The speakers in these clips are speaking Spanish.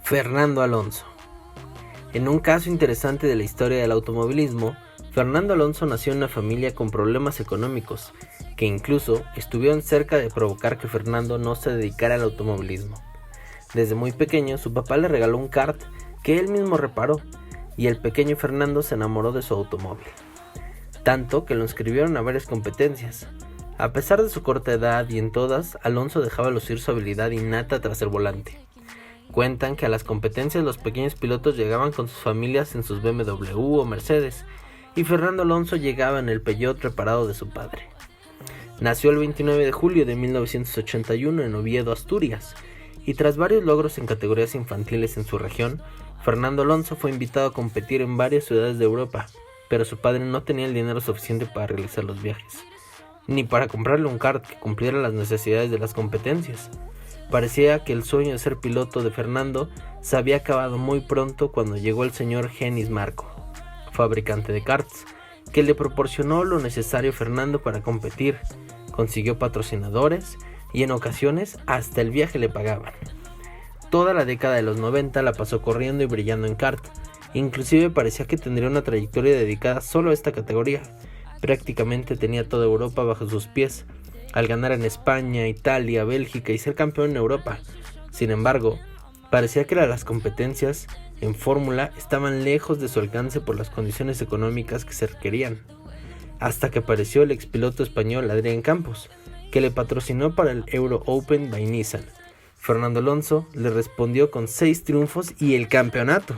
Fernando Alonso. En un caso interesante de la historia del automovilismo, Fernando Alonso nació en una familia con problemas económicos, que incluso estuvieron cerca de provocar que Fernando no se dedicara al automovilismo. Desde muy pequeño, su papá le regaló un kart que él mismo reparó, y el pequeño Fernando se enamoró de su automóvil, tanto que lo inscribieron a varias competencias. A pesar de su corta edad y en todas, Alonso dejaba lucir su habilidad innata tras el volante. Cuentan que a las competencias los pequeños pilotos llegaban con sus familias en sus BMW o Mercedes, y Fernando Alonso llegaba en el Peugeot reparado de su padre. Nació el 29 de julio de 1981 en Oviedo, Asturias, y tras varios logros en categorías infantiles en su región, Fernando Alonso fue invitado a competir en varias ciudades de Europa, pero su padre no tenía el dinero suficiente para realizar los viajes, ni para comprarle un kart que cumpliera las necesidades de las competencias. Parecía que el sueño de ser piloto de Fernando se había acabado muy pronto cuando llegó el señor Genís Marco, fabricante de karts, que le proporcionó lo necesario a Fernando para competir, consiguió patrocinadores y en ocasiones hasta el viaje le pagaban. Toda la década de los 90 la pasó corriendo y brillando en kart, inclusive parecía que tendría una trayectoria dedicada solo a esta categoría. Prácticamente tenía toda Europa bajo sus pies, al ganar en España, Italia, Bélgica y ser campeón en Europa. Sin embargo, parecía que las competencias en Fórmula estaban lejos de su alcance por las condiciones económicas que se requerían, hasta que apareció el expiloto español Adrián Campos, que le patrocinó para el Euro Open by Nissan. Fernando Alonso le respondió con 6 triunfos y el campeonato.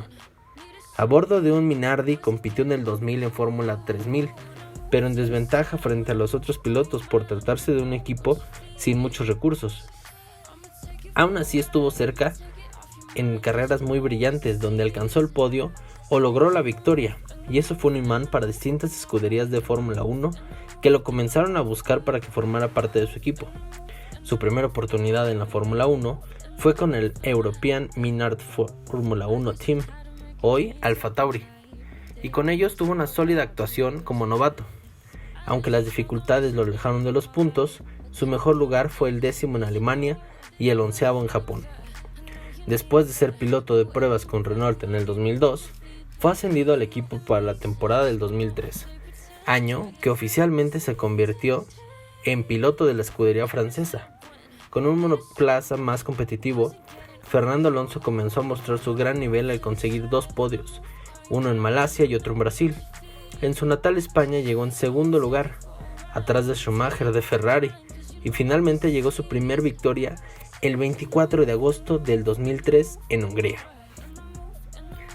A bordo de un Minardi compitió en el 2000 en Fórmula 3000, pero en desventaja frente a los otros pilotos por tratarse de un equipo sin muchos recursos. Aún así estuvo cerca en carreras muy brillantes donde alcanzó el podio o logró la victoria, y eso fue un imán para distintas escuderías de Fórmula 1 que lo comenzaron a buscar para que formara parte de su equipo. Su primera oportunidad en la Fórmula 1 fue con el European Minard Fórmula 1 Team, hoy Alfa Tauri, y con ellos tuvo una sólida actuación como novato. Aunque las dificultades lo alejaron de los puntos, su mejor lugar fue el 10º en Alemania y el 11º en Japón. Después de ser piloto de pruebas con Renault en el 2002, fue ascendido al equipo para la temporada del 2003, año que oficialmente se convirtió en piloto de la escudería francesa. Con un monoplaza más competitivo, Fernando Alonso comenzó a mostrar su gran nivel al conseguir 2 podios, uno en Malasia y otro en Brasil. En su natal España llegó en segundo lugar, atrás de Schumacher de Ferrari, y finalmente llegó su primer victoria el 24 de agosto del 2003 en Hungría.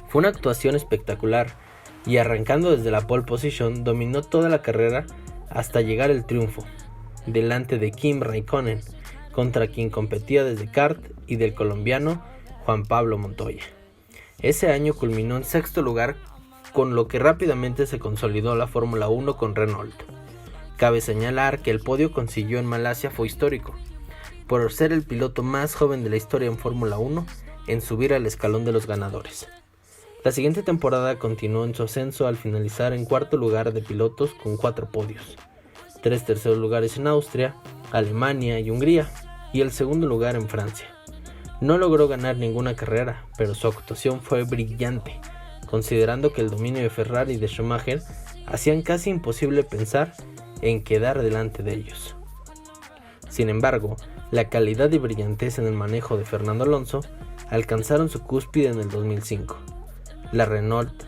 Fue una actuación espectacular y arrancando desde la pole position dominó toda la carrera hasta llegar al triunfo, delante de Kimi Räikkönen, contra quien competía desde kart, y del colombiano Juan Pablo Montoya. Ese año culminó en 6º lugar, con lo que rápidamente se consolidó la Fórmula 1 con Renault. Cabe señalar que el podio consiguió en Malasia fue histórico, por ser el piloto más joven de la historia en Fórmula 1 en subir al escalón de los ganadores. La siguiente temporada continuó en su ascenso al finalizar en 4º lugar de pilotos con 4 podios, 3 terceros lugares en Austria, Alemania y Hungría, y el 2º lugar en Francia. No logró ganar ninguna carrera, pero su actuación fue brillante, considerando que el dominio de Ferrari y de Schumacher hacían casi imposible pensar en quedar delante de ellos. Sin embargo, la calidad y brillantez en el manejo de Fernando Alonso alcanzaron su cúspide en el 2005. La Renault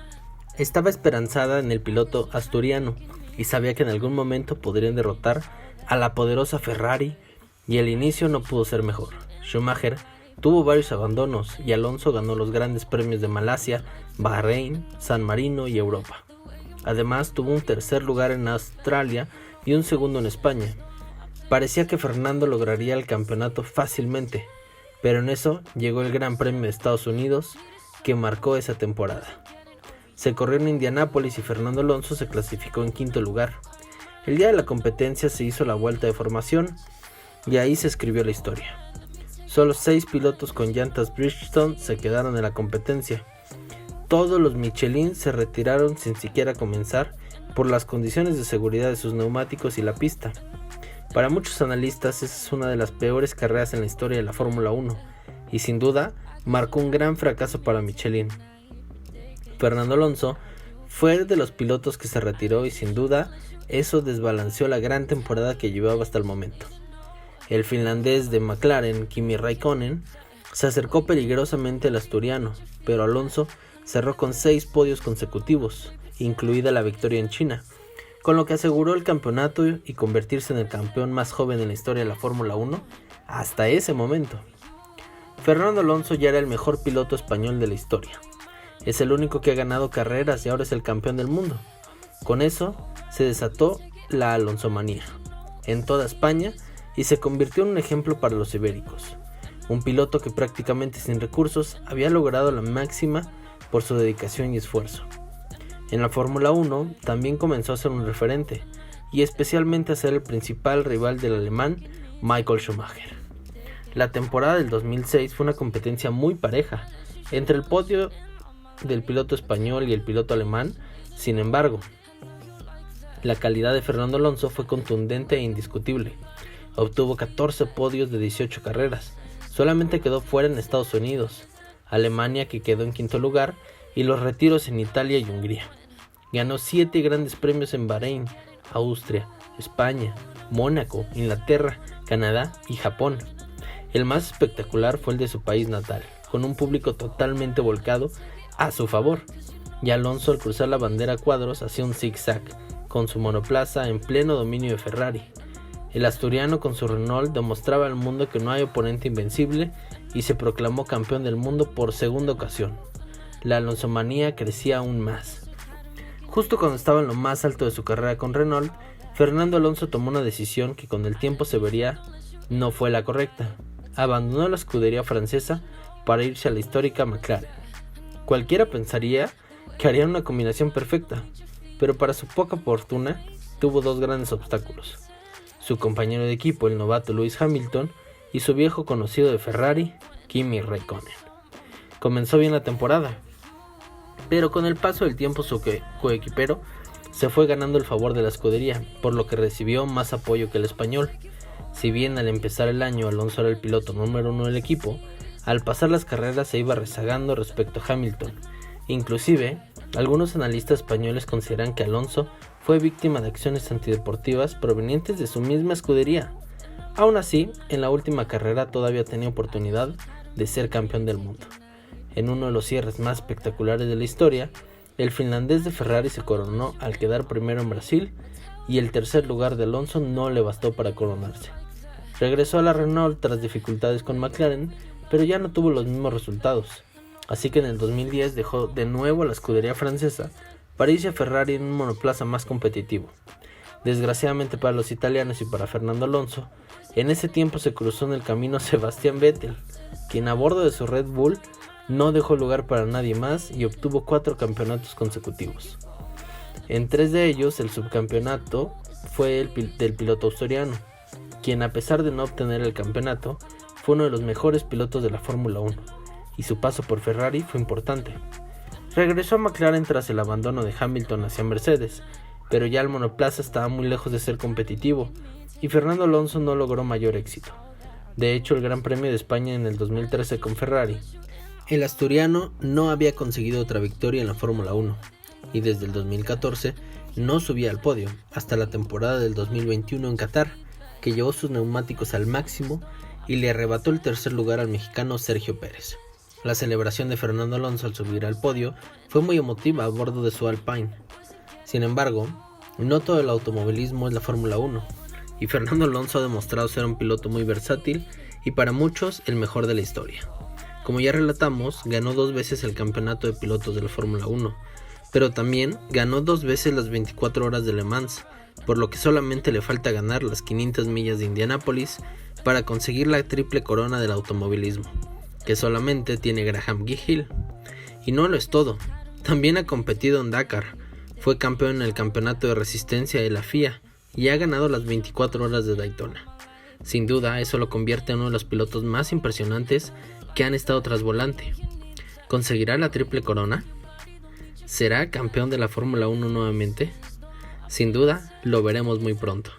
estaba esperanzada en el piloto asturiano y sabía que en algún momento podrían derrotar a la poderosa Ferrari, y el inicio no pudo ser mejor. Schumacher tuvo varios abandonos y Alonso ganó los grandes premios de Malasia, Bahrein, San Marino y Europa. Además tuvo un 3er lugar en Australia y un 2º en España. Parecía que Fernando lograría el campeonato fácilmente, pero en eso llegó el Gran Premio de Estados Unidos que marcó esa temporada. Se corrió en Indianápolis y Fernando Alonso se clasificó en 5º lugar. El día de la competencia se hizo la vuelta de formación y ahí se escribió la historia. Solo 6 pilotos con llantas Bridgestone se quedaron en la competencia. Todos los Michelin se retiraron sin siquiera comenzar por las condiciones de seguridad de sus neumáticos y la pista. Para muchos analistas esa es una de las peores carreras en la historia de la Fórmula 1, y sin duda marcó un gran fracaso para Michelin. Fernando Alonso fue de los pilotos que se retiró y sin duda eso desbalanceó la gran temporada que llevaba hasta el momento. El finlandés de McLaren, Kimi Räikkönen, se acercó peligrosamente al asturiano, pero Alonso cerró con 6 podios consecutivos, incluida la victoria en China, con lo que aseguró el campeonato y convertirse en el campeón más joven en la historia de la Fórmula 1 hasta ese momento. Fernando Alonso ya era el mejor piloto español de la historia. Es el único que ha ganado carreras y ahora es el campeón del mundo. Con eso se desató la Alonsomanía en toda España y se convirtió en un ejemplo para los ibéricos. Un piloto que prácticamente sin recursos había logrado la máxima por su dedicación y esfuerzo. En la Fórmula 1 también comenzó a ser un referente y especialmente a ser el principal rival del alemán Michael Schumacher. La temporada del 2006 fue una competencia muy pareja entre el podio del piloto español y el piloto alemán. Sin embargo, la calidad de Fernando Alonso fue contundente e indiscutible. Obtuvo 14 podios de 18 carreras. Solamente quedó fuera en Estados Unidos, Alemania, que quedó en quinto lugar, y los retiros en Italia y Hungría. Ganó 7 grandes premios en Bahrein, Austria, España, Mónaco, Inglaterra, Canadá y Japón. El más espectacular fue el de su país natal, con un público totalmente volcado a su favor, y Alonso al cruzar la bandera a cuadros hacía un zig-zag con su monoplaza en pleno dominio de Ferrari. El asturiano con su Renault demostraba al mundo que no hay oponente invencible y se proclamó campeón del mundo por segunda ocasión. La Alonsomanía crecía aún más. Justo cuando estaba en lo más alto de su carrera con Renault, Fernando Alonso tomó una decisión que con el tiempo se vería no fue la correcta. Abandonó la escudería francesa para irse a la histórica McLaren. Cualquiera pensaría que harían una combinación perfecta, pero para su poca fortuna tuvo 2 grandes obstáculos: su compañero de equipo, el novato Lewis Hamilton, y su viejo conocido de Ferrari, Kimi Räikkönen. Comenzó bien la temporada, pero con el paso del tiempo su coequipero se fue ganando el favor de la escudería, por lo que recibió más apoyo que el español. Si bien al empezar el año Alonso era el piloto número 1 del equipo, al pasar las carreras se iba rezagando respecto a Hamilton. Inclusive, algunos analistas españoles consideran que Alonso fue víctima de acciones antideportivas provenientes de su misma escudería. Aún así, en la última carrera todavía tenía oportunidad de ser campeón del mundo. En uno de los cierres más espectaculares de la historia, el finlandés de Ferrari se coronó al quedar primero en Brasil y el tercer lugar de Alonso no le bastó para coronarse. Regresó a la Renault tras dificultades con McLaren, pero ya no tuvo los mismos resultados. Así que en el 2010 dejó de nuevo la escudería francesa para irse a Ferrari en un monoplaza más competitivo. Desgraciadamente para los italianos y para Fernando Alonso, en ese tiempo se cruzó en el camino Sebastian Vettel, quien a bordo de su Red Bull no dejó lugar para nadie más y obtuvo 4 campeonatos consecutivos. En 3 de ellos el subcampeonato fue del piloto asturiano, quien a pesar de no obtener el campeonato, fue uno de los mejores pilotos de la Fórmula 1, y su paso por Ferrari fue importante. Regresó a McLaren tras el abandono de Hamilton hacia Mercedes, pero ya el monoplaza estaba muy lejos de ser competitivo, y Fernando Alonso no logró mayor éxito. De hecho, el Gran Premio de España en el 2013 con Ferrari, el asturiano no había conseguido otra victoria en la Fórmula 1, y desde el 2014 no subía al podio, hasta la temporada del 2021 en Qatar, que llevó sus neumáticos al máximo y le arrebató el tercer lugar al mexicano Sergio Pérez. La celebración de Fernando Alonso al subir al podio fue muy emotiva a bordo de su Alpine. Sin embargo, no todo el automovilismo es la Fórmula 1, y Fernando Alonso ha demostrado ser un piloto muy versátil y para muchos el mejor de la historia. Como ya relatamos, ganó 2 veces el campeonato de pilotos de la Fórmula 1, pero también ganó 2 veces las 24 horas de Le Mans, por lo que solamente le falta ganar las 500 millas de Indianápolis para conseguir la triple corona del automovilismo, que solamente tiene Graham Hill. Y no lo es todo, también ha competido en Dakar, fue campeón en el campeonato de resistencia de la FIA y ha ganado las 24 horas de Daytona. Sin duda, eso lo convierte en uno de los pilotos más impresionantes que han estado tras volante. ¿Conseguirá la triple corona? ¿Será campeón de la Fórmula 1 nuevamente? Sin duda, lo veremos muy pronto.